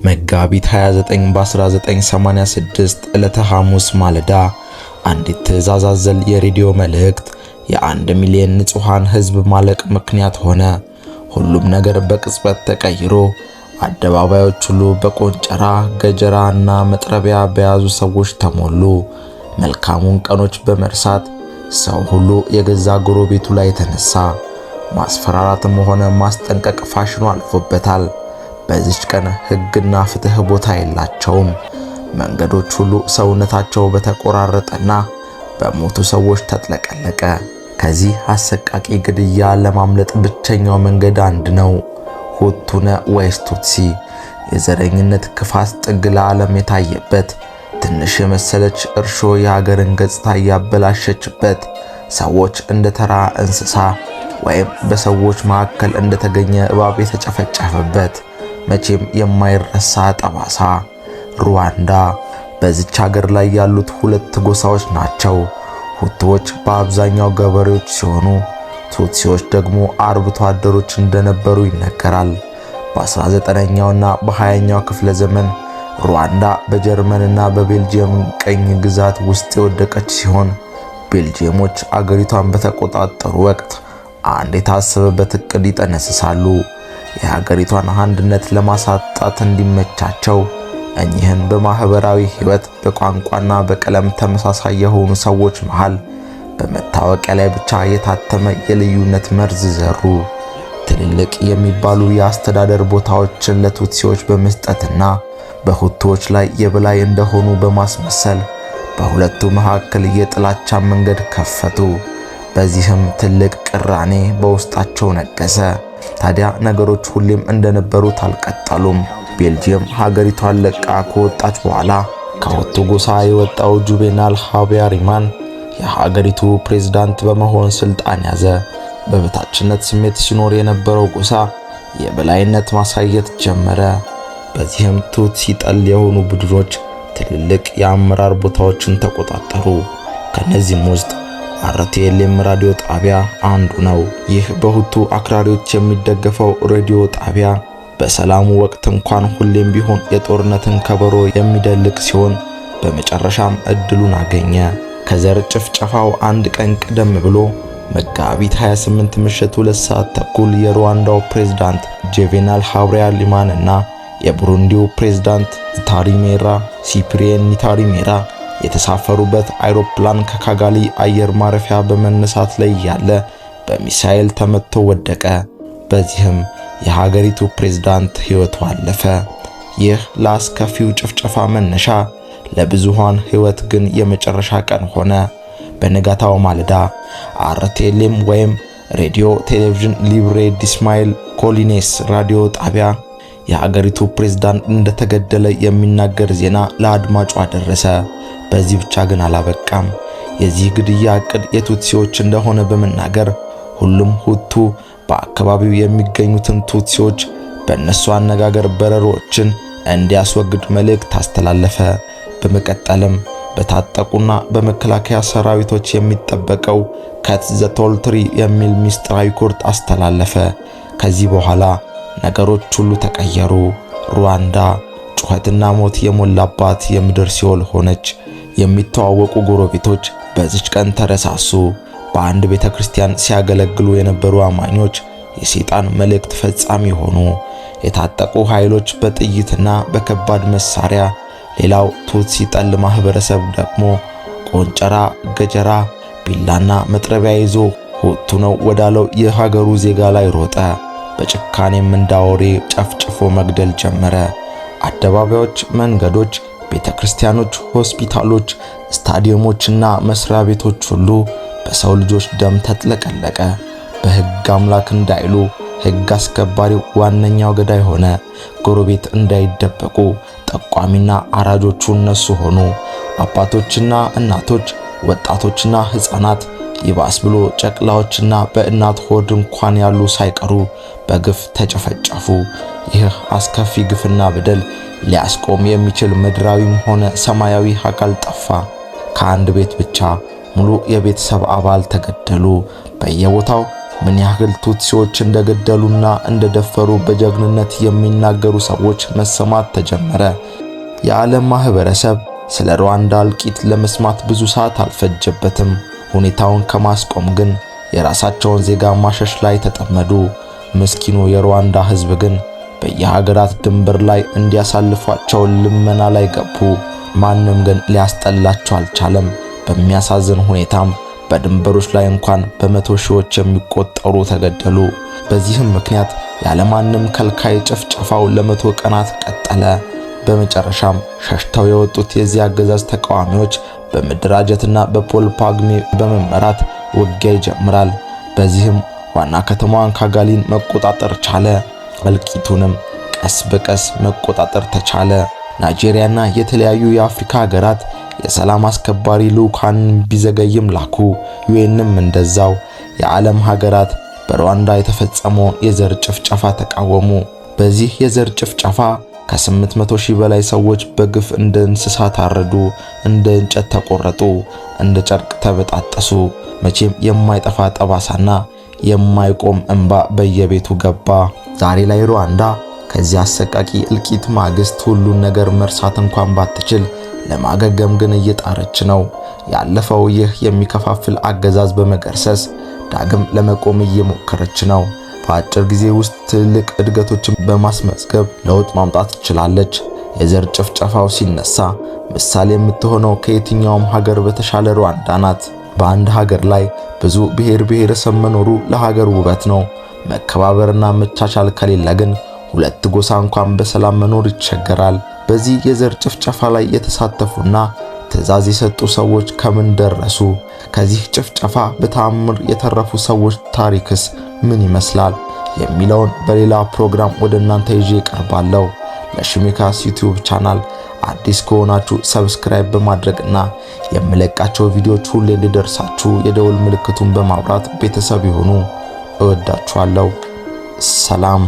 መጋቢት 29 በ1986 ዕለተ ሐሙስ ማለዳ አንዲት ትዕዛዝ አዘል የሬዲዮ መልእክት የ1 ሚሊዮን ንጹሃን ሕዝብ ማለቅ ምክንያት ሆነ። ሁሉም ነገር በቅጽበት ተቀይሮ አደባባዮች ሁሉ በቆንጨራ ገጀራ እና መጥረቢያ በያዙ ሰዎች ተሞሉ። መልካሙን ቀኖች በመርሳት ሰው ሁሉ የገዛ ጎረቤቱ ላይ ተነሳ። ማስፈራራትም ሆነ ማስጠንቀቅ ፋሽኑ አልፎበታል። በዚች ቀን ሕግና ፍትህ ቦታ የላቸውም። መንገዶች ሁሉ ሰውነታቸው በተቆራረጠና በሞቱ ሰዎች ተጥለቀለቀ። ከዚህ አሰቃቂ ግድያ ለማምለጥ ብቸኛው መንገድ አንድ ነው። ሁቱነ ወይስ ቱትሲ? የዘረኝነት ክፋት ጥግ ለዓለም የታየበት፣ ትንሽ የመሰለች እርሾ የሀገርን ገጽታ ያበላሸችበት፣ ሰዎች እንደ ተራ እንስሳ ወይም በሰዎች መካከል እንደተገኘ እባብ የተጨፈጨፈበት መቼም የማይረሳ ጠባሳ። ሩዋንዳ። በዚች ሀገር ላይ ያሉት ሁለት ጎሳዎች ናቸው። ሁቱዎች በአብዛኛው ገበሬዎች ሲሆኑ ቱትሲዎች ደግሞ አርብቶ አደሮች እንደነበሩ ይነገራል። በ19ኛውና በ20ኛው ክፍለ ዘመን ሩዋንዳ በጀርመንና በቤልጂየም ቅኝ ግዛት ውስጥ የወደቀች ሲሆን ቤልጂየሞች አገሪቷን በተቆጣጠሩ ወቅት አንድ የታሰበበት እቅድ ይጠነስሳሉ። የሀገሪቷን አንድነት ለማሳጣት እንዲመቻቸው እኚህን በማህበራዊ ህይወት በቋንቋና በቀለም ተመሳሳይ የሆኑ ሰዎች መሃል በመታወቂያ ላይ ብቻ የታተመ የልዩነት መርዝ ዘሩ። ትልልቅ የሚባሉ የአስተዳደር ቦታዎችን ለቱትሲዎች በመስጠትና በሁቱዎች ላይ የበላይ እንደሆኑ በማስመሰል በሁለቱ መካከል የጥላቻ መንገድ ከፈቱ። በዚህም ትልቅ ቅራኔ በውስጣቸው ነገሰ። ታዲያ ነገሮች ሁሌም እንደነበሩት አልቀጠሉም። ቤልጂየም ሀገሪቷን ለቃ ከወጣች በኋላ ከሁቱ ጎሳ የወጣው ጁቬናል ሃቢያሪማን የሀገሪቱ ፕሬዝዳንት በመሆን ስልጣን ያዘ። በበታችነት ስሜት ሲኖር የነበረው ጎሳ የበላይነት ማሳየት ጀመረ። በዚህም ቱትሲ ጠል የሆኑ ቡድኖች ትልልቅ የአመራር ቦታዎችን ተቆጣጠሩ። ከነዚህም ውስጥ አርቲኤልኤም ራዲዮ ጣቢያ አንዱ ነው። ይህ በሁቱ አክራሪዎች የሚደገፈው ሬዲዮ ጣቢያ በሰላሙ ወቅት እንኳን ሁሌም ቢሆን የጦርነትን ከበሮ የሚደልቅ ሲሆን በመጨረሻም እድሉን አገኘ። ከዘር ጭፍጨፋው አንድ ቀን ቀደም ብሎ መጋቢት 28 ምሽት 2 ሰዓት ተኩል የሩዋንዳው ፕሬዝዳንት ጁቬናል ሃቢያሪማን እና የቡሩንዲው ፕሬዝዳንት ሲፕሪየን ኒታሪሜራ የተሳፈሩበት አይሮፕላን ከካጋሊ አየር ማረፊያ በመነሳት ላይ ያለ በሚሳኤል ተመቶ ወደቀ። በዚህም የሀገሪቱ ፕሬዝዳንት ሕይወቱ አለፈ። ይህ ለአስከፊው ጭፍጨፋ መነሻ፣ ለብዙሃን ሕይወት ግን የመጨረሻ ቀን ሆነ። በነጋታው ማለዳ አርቴሌም ወይም ሬዲዮ ቴሌቪዥን ሊብሬ ዲስማይል ኮሊኔስ ራዲዮ ጣቢያ የሀገሪቱ ፕሬዝዳንት እንደተገደለ የሚናገር ዜና ለአድማጩ አደረሰ። በዚህ ብቻ ግን አላበቃም። የዚህ ግድያ ዕቅድ የቱትሲዎች እንደሆነ በመናገር ሁሉም ሁቱ በአካባቢው የሚገኙትን ቱትሲዎች በእነሱ አነጋገር በረሮችን እንዲያስወግድ መልእክት አስተላለፈ። በመቀጠልም በታጠቁና በመከላከያ ሰራዊቶች የሚጠበቀው ከት ዘ ቶልትሪ የሚል ሚስጥራዊ ኮድ አስተላለፈ። ከዚህ በኋላ ነገሮች ሁሉ ተቀየሩ። ሩዋንዳ ጩኸትና ሞት የሞላባት የምድር ሲኦል ሆነች። የሚተዋወቁ ጎረቤቶች በዚች ቀን ተረሳሱ። በአንድ ቤተክርስቲያን ሲያገለግሉ የነበሩ አማኞች የሰይጣን መልእክት ፈጻሚ ሆኑ። የታጠቁ ኃይሎች በጥይትና በከባድ መሳሪያ፣ ሌላው ቱትሲ ጠል ማህበረሰብ ደግሞ ቆንጨራ፣ ገጀራ፣ ቢላና መጥረቢያ ይዞ ሁቱ ነው ወዳለው የሀገሩ ዜጋ ላይ ሮጠ። በጭካኔም እንዳወሬ ጨፍጭፎ መግደል ጀመረ። አደባባዮች፣ መንገዶች፣ ቤተክርስቲያኖች፣ ሆስፒታሎች፣ ስታዲየሞችና መስሪያ ቤቶች ሁሉ በሰው ልጆች ደም ተጥለቀለቀ። በሕግ አምላክ እንዳይሉ ሕግ አስከባሪው ዋነኛው ገዳይ ሆነ። ጎረቤት እንዳይደበቁ ጠቋሚና አራጆቹ እነሱ ሆኑ። አባቶችና እናቶች፣ ወጣቶችና ሕፃናት፣ ይባስ ብሎ ጨቅላዎችና በእናት ሆድ እንኳን ያሉ ሳይቀሩ በግፍ ተጨፈጨፉ። ይህ አስከፊ ግፍና በደል ሊያስቆም የሚችል ምድራዊም ሆነ ሰማያዊ አካል ጠፋ። ከአንድ ቤት ብቻ ሙሉ የቤተሰብ አባል ተገደሉ። በየቦታው ምን ያህል ቱትሲዎች እንደገደሉና እንደደፈሩ በጀግንነት የሚናገሩ ሰዎች መሰማት ተጀመረ። የዓለም ማህበረሰብ ስለ ሩዋንዳ እልቂት ለመስማት ብዙ ሰዓት አልፈጀበትም። ሁኔታውን ከማስቆም ግን የራሳቸውን ዜጋ ማሸሽ ላይ ተጠመዱ። ምስኪኑ የሩዋንዳ ህዝብ ግን በየሀገራት ድንበር ላይ እንዲያሳልፏቸው ልመና ላይ ገቡ። ማንም ግን ሊያስጠላቸው አልቻለም። በሚያሳዝን ሁኔታም በድንበሮች ላይ እንኳን በመቶ ሺዎች የሚቆጠሩ ተገደሉ። በዚህም ምክንያት ያለማንም ከልካይ ጭፍጨፋው ለመቶ ቀናት ቀጠለ። በመጨረሻም ሸሽተው የወጡት የዚህ አገዛዝ ተቃዋሚዎች በመደራጀትና በፖል ፓግሜ በመመራት ውጊያ ይጀምራል። በዚህም ዋና ከተማዋን ካጋሊን መቆጣጠር ቻለ። እልቂቱንም ቀስ በቀስ መቆጣጠር ተቻለ። ናይጄሪያና የተለያዩ የአፍሪካ ሀገራት የሰላም አስከባሪ ልዑካን ቢዘገይም ላኩ። ዩኤንም እንደዛው። የዓለም ሀገራት በሩዋንዳ የተፈጸመውን የዘር ጭፍጨፋ ተቃወሙ። በዚህ የዘር ጭፍጨፋ ከ800 ሺህ በላይ ሰዎች በግፍ እንደ እንስሳ ታረዱ፣ እንደ እንጨት ተቆረጡ፣ እንደ ጨርቅ ተበጣጠሱ። መቼም የማይጠፋ ጠባሳና የማይቆም እንባ በየቤቱ ገባ። ዛሬ ላይ ሩዋንዳ ከዚህ አሰቃቂ እልቂት ማግስት ሁሉን ነገር መርሳት እንኳን ባትችል ለማገገም ግን እየጣረች ነው። ያለፈው ይህ የሚከፋፍል አገዛዝ በመገርሰስ ዳግም ለመቆም እየሞከረች ነው። በአጭር ጊዜ ውስጥ ትልቅ እድገቶችን በማስመዝገብ ለውጥ ማምጣት ትችላለች። የዘር ጭፍጨፋው ሲነሳ ምሳሌ የምትሆነው ከየትኛውም ሀገር በተሻለ ሩዋንዳ ናት። በአንድ ሀገር ላይ ብዙ ብሔረሰብ መኖሩ ለሀገር ውበት ነው። መከባበርና መቻቻል ከሌለ ግን ሁለት ጎሳ እንኳን በሰላም መኖር ይቸገራል። በዚህ የዘር ጭፍጨፋ ላይ የተሳተፉና ትዕዛዝ የሰጡ ሰዎች ከምን ደረሱ? ከዚህ ጭፍጨፋ በተአምር የተረፉ ሰዎች ታሪክስ ምን ይመስላል የሚለውን በሌላ ፕሮግራም ወደ እናንተ ይዤ እቀርባለሁ። ለሽሜካስ ዩቲዩብ ቻናል አዲስ ከሆናችሁ ሰብስክራይብ በማድረግና የምለቃቸው ቪዲዮዎች ሁሌ እንዲደርሳችሁ የደወል ምልክቱን በማብራት ቤተሰብ ይሁኑ። እወዳችኋለሁ። ሰላም።